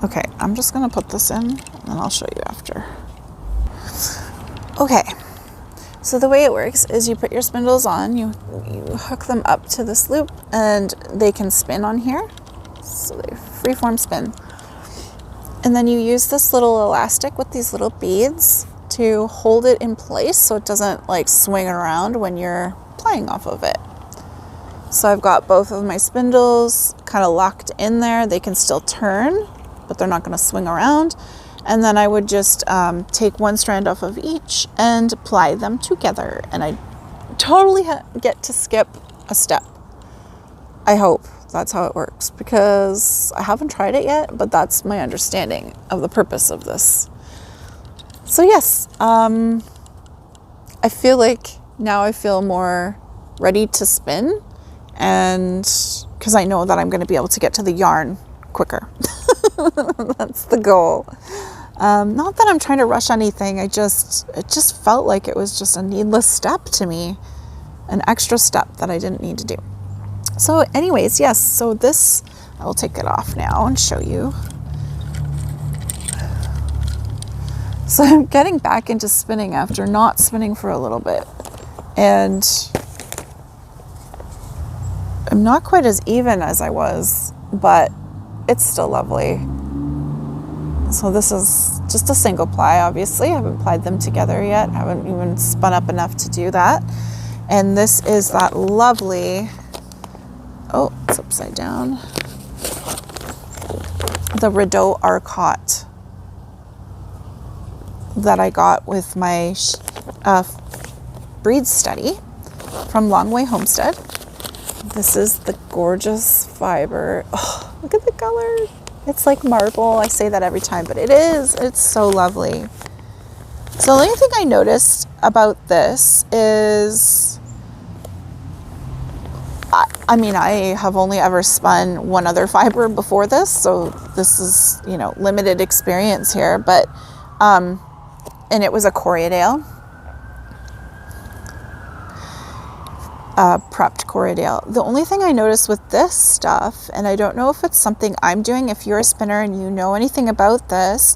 okay, I'm just gonna put this in and I'll show you after. Okay. So the way it works is you put your spindles on, you hook them up to this loop, and they can spin on here. So they freeform spin. And then you use this little elastic with these little beads to hold it in place so it doesn't like swing around when you're playing off of it. So I've got both of my spindles kind of locked in there. They can still turn, but they're not going to swing around. And then I would just take one strand off of each and ply them together. And I totally get to skip a step. I hope that's how it works, because I haven't tried it yet, but that's my understanding of the purpose of this. So yes, I feel like now I feel more ready to spin, and because I know that I'm going to be able to get to the yarn quicker. That's the goal. Not that I'm trying to rush anything. It just felt like it was just a needless step to me, an extra step that I didn't need to do. So anyways, yes, so this, I will take it off now and show you. So I'm getting back into spinning after not spinning for a little bit. And I'm not quite as even as I was, but it's still lovely. So this is just a single ply, obviously. I haven't plied them together yet. I haven't even spun up enough to do that. And this is that lovely, oh, it's upside down, the Rideau Arcot that I got with my breed study from Longway Homestead. This is the gorgeous fiber. Oh, look at the color. It's like marble. I say that every time, but it is. It's so lovely. So the only thing I noticed about this is, I mean, I have only ever spun one other fiber before this, so this is, limited experience here, but, and it was a Corriedale. Prepped Corriedale. The only thing I noticed with this stuff, and I don't know if it's something I'm doing, if you're a spinner and you know anything about this,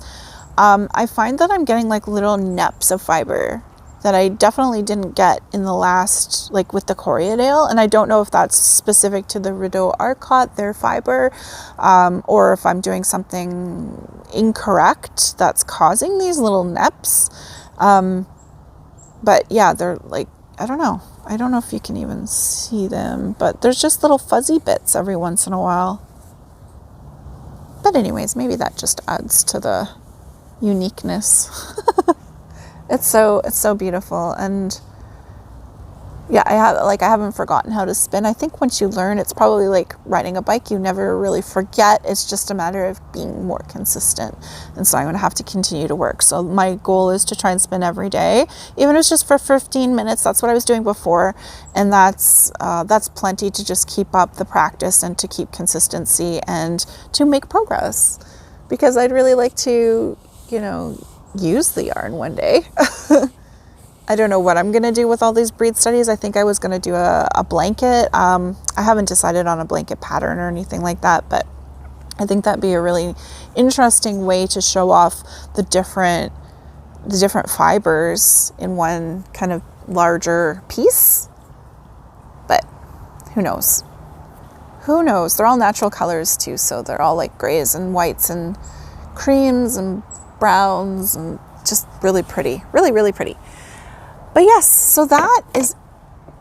I find that I'm getting like little neps of fiber that I definitely didn't get in the last, like with the Corriedale, and I don't know if that's specific to the Rideau Arcot, their fiber, or if I'm doing something incorrect that's causing these little neps. But yeah, they're like, I don't know if you can even see them, but there's just little fuzzy bits every once in a while. But anyways, maybe that just adds to the uniqueness. It's so beautiful, and yeah, I haven't forgotten how to spin. I think once you learn, it's probably like riding a bike. You never really forget. It's just a matter of being more consistent. And so I'm going to have to continue to work. So my goal is to try and spin every day, even if it's just for 15 minutes. That's what I was doing before. And that's plenty to just keep up the practice and to keep consistency and to make progress, because I'd really like to, use the yarn one day. I don't know what I'm going to do with all these breed studies. I think I was going to do a blanket. I haven't decided on a blanket pattern or anything like that, but I think that'd be a really interesting way to show off the different fibers in one kind of larger piece. But who knows? They're all natural colors too, so they're all like grays and whites and creams and browns and just really pretty, really, really pretty. But yes, so that is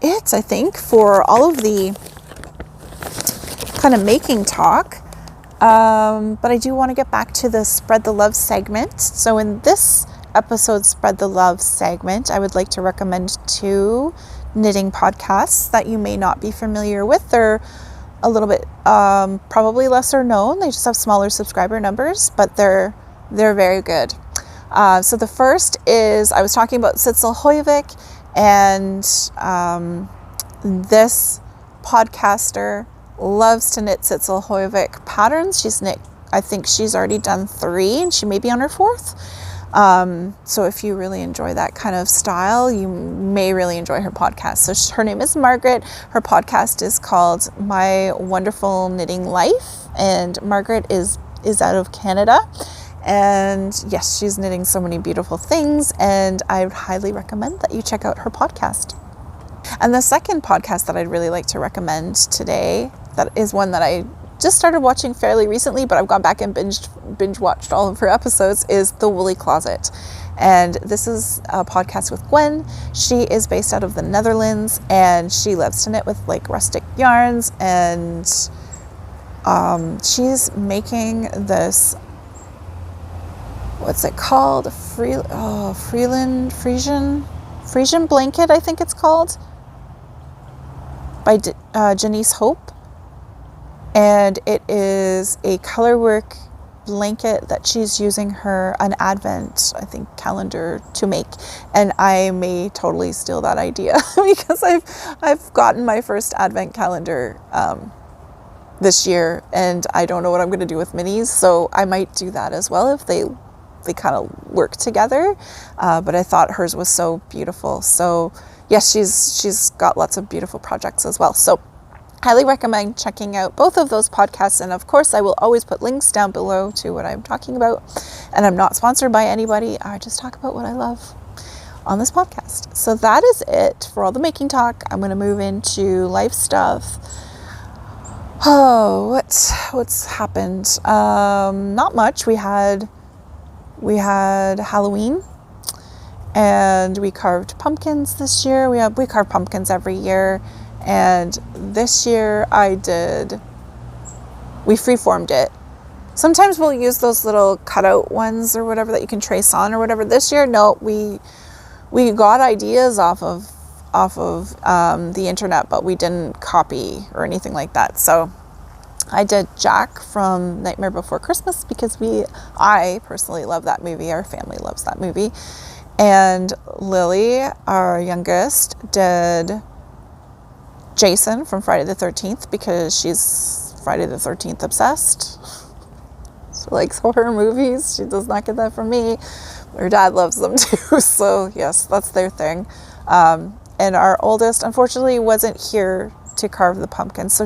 it, I think, for all of the kind of making talk. But I do want to get back to the Spread the Love segment. So in this episode, Spread the Love segment, I would like to recommend 2 knitting podcasts that you may not be familiar with. They're a little bit probably lesser known. They just have smaller subscriber numbers, but they're very good. So the first is, I was talking about Sidsel Hoivik, and this podcaster loves to knit Sidsel Hoivik patterns. I think she's already done 3 and she may be on her 4th. So if you really enjoy that kind of style, you may really enjoy her podcast. So her name is Margaret. Her podcast is called My Wonderful Knitting Life, and Margaret is out of Canada. And yes, she's knitting so many beautiful things, and I would highly recommend that you check out her podcast. And the second podcast that I'd really like to recommend today, that is one that I just started watching fairly recently, but I've gone back and binge watched all of her episodes, is The Woolly Closet. And this is a podcast with Gwen. She is based out of the Netherlands, and she loves to knit with like rustic yarns, and she's making this, what's it called? Frisian blanket, I think it's called, by Janice Hope. And it is a colorwork blanket that she's using an Advent, I think, calendar to make. And I may totally steal that idea because I've gotten my first Advent calendar this year, and I don't know what I'm going to do with minis. So I might do that as well if they kind of work together, but I thought hers was so beautiful. So yes, she's got lots of beautiful projects as well. So highly recommend checking out both of those podcasts. And of course, I will always put links down below to what I'm talking about. And I'm not sponsored by anybody. I just talk about what I love on this podcast. So that is it for all the making talk. I'm going to move into life stuff. Oh, what's happened? Not much. We had Halloween, and we carved pumpkins this year. We carve pumpkins every year, and this year we freeformed it. Sometimes we'll use those little cutout ones or whatever that you can trace on or whatever. This year, no, we got ideas off of the internet, but we didn't copy or anything like that. So I did Jack from Nightmare Before Christmas because I personally love that movie. Our family loves that movie. And Lily, our youngest, did Jason from Friday the 13th because she's Friday the 13th obsessed. She likes horror movies. She does not get that from me. Her dad loves them too. So yes, that's their thing. And our oldest, unfortunately, wasn't here to carve the pumpkin. So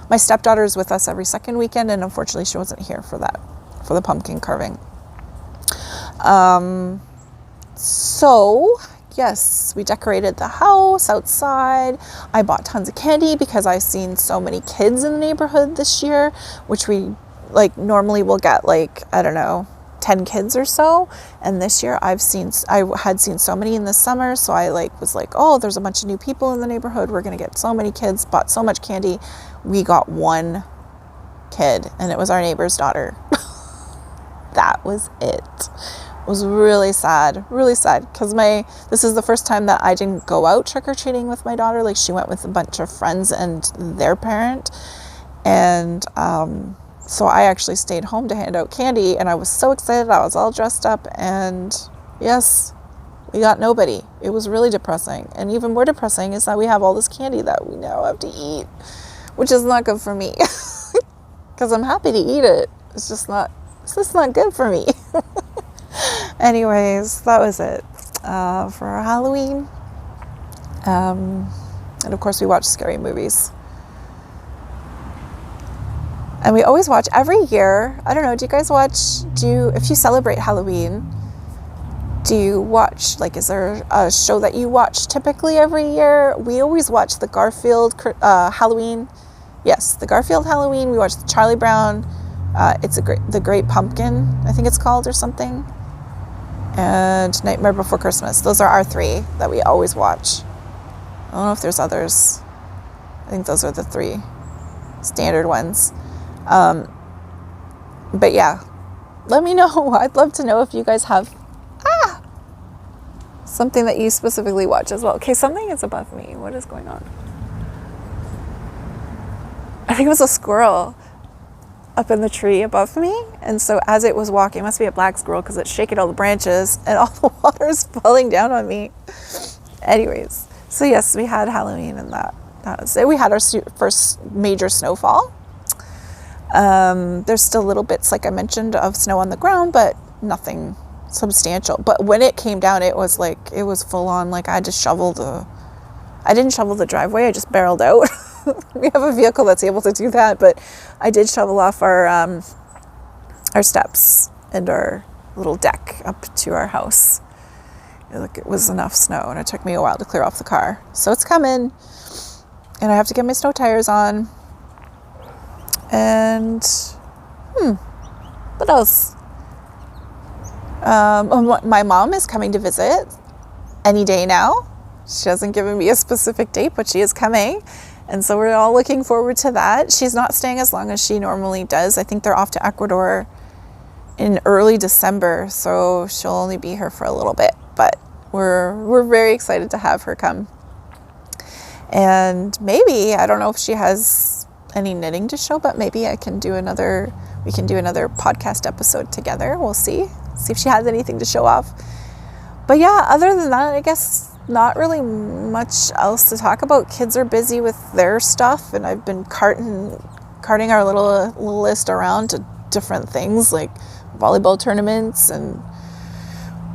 my stepdaughter's with us every second weekend, and unfortunately she wasn't here for the pumpkin carving. So yes, we decorated the house outside. I bought tons of candy because I've seen so many kids in the neighborhood this year, which we normally will get 10 kids or so, and this year I had seen so many in the summer, so I was like, oh, there's a bunch of new people in the neighborhood, we're gonna get so many kids, bought so much candy. We got one kid, and it was our neighbor's daughter. That was it. It was really sad, because this is the first time that I didn't go out trick-or-treating with my daughter. Like, she went with a bunch of friends and their parent, and so I actually stayed home to hand out candy, and I was so excited. I was all dressed up, and yes, we got nobody. It was really depressing. And even more depressing is that we have all this candy that we now have to eat, which is not good for me, because I'm happy to eat it. It's just not good for me. Anyways, that was it for our Halloween. And of course, we watch scary movies. And we always watch every year. I don't know, do you guys if you celebrate Halloween, do you watch, like, is there a show that you watch typically every year? We always watch the Garfield Halloween. Yes, the Garfield Halloween. We watch the Charlie Brown. It's the Great Pumpkin, I think it's called, or something. And Nightmare Before Christmas. Those are our 3 that we always watch. I don't know if there's others. I think those are the 3 standard ones. But yeah, let me know. I'd love to know if you guys have something that you specifically watch as well. Okay, something is above me. What is going on? I think it was a squirrel up in the tree above me, and so as it was walking, it must be a black squirrel because it's shaking all the branches and all the water is falling down on me. Anyways, so yes, we had Halloween, and that was it. We had our first major snowfall. There's still little bits, like I mentioned, of snow on the ground, but nothing substantial. But when it came down, it was full on. Like, I didn't shovel the driveway, I just barreled out. We have a vehicle that's able to do that, but I did shovel off our steps and our little deck up to our house. It was enough snow, and it took me a while to clear off the car. So it's coming, and I have to get my snow tires on. And what else? My mom is coming to visit any day now. She hasn't given me a specific date, but she is coming. And so we're all looking forward to that. She's not staying as long as she normally does. I think they're off to Ecuador in early December, so she'll only be here for a little bit. But we're very excited to have her come. And maybe, I don't know if she has any knitting to show, but maybe we can do another podcast episode together. We'll see if she has anything to show off. But yeah, other than that, I guess not really much else to talk about. Kids are busy with their stuff, and I've been carting our little list around to different things, like volleyball tournaments and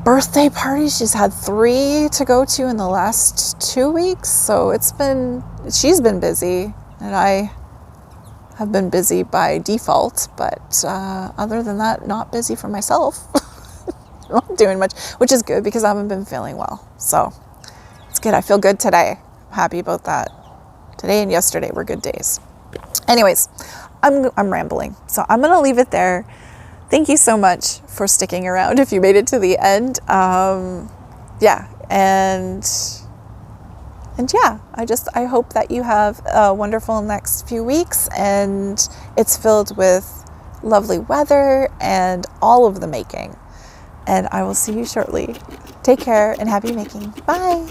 birthday parties. She's had 3 to go to in the last 2 weeks, so she's been busy, and I have been busy by default, but other than that, not busy for myself. Not doing much, which is good because I haven't been feeling well, so it's good. I feel good today. I'm happy about that. Today and yesterday were good days. Anyways, I'm rambling, so I'm gonna leave it there. Thank you so much for sticking around if you made it to the end. And yeah, I hope that you have a wonderful next few weeks, and it's filled with lovely weather and all of the making. And I will see you shortly. Take care and happy making. Bye.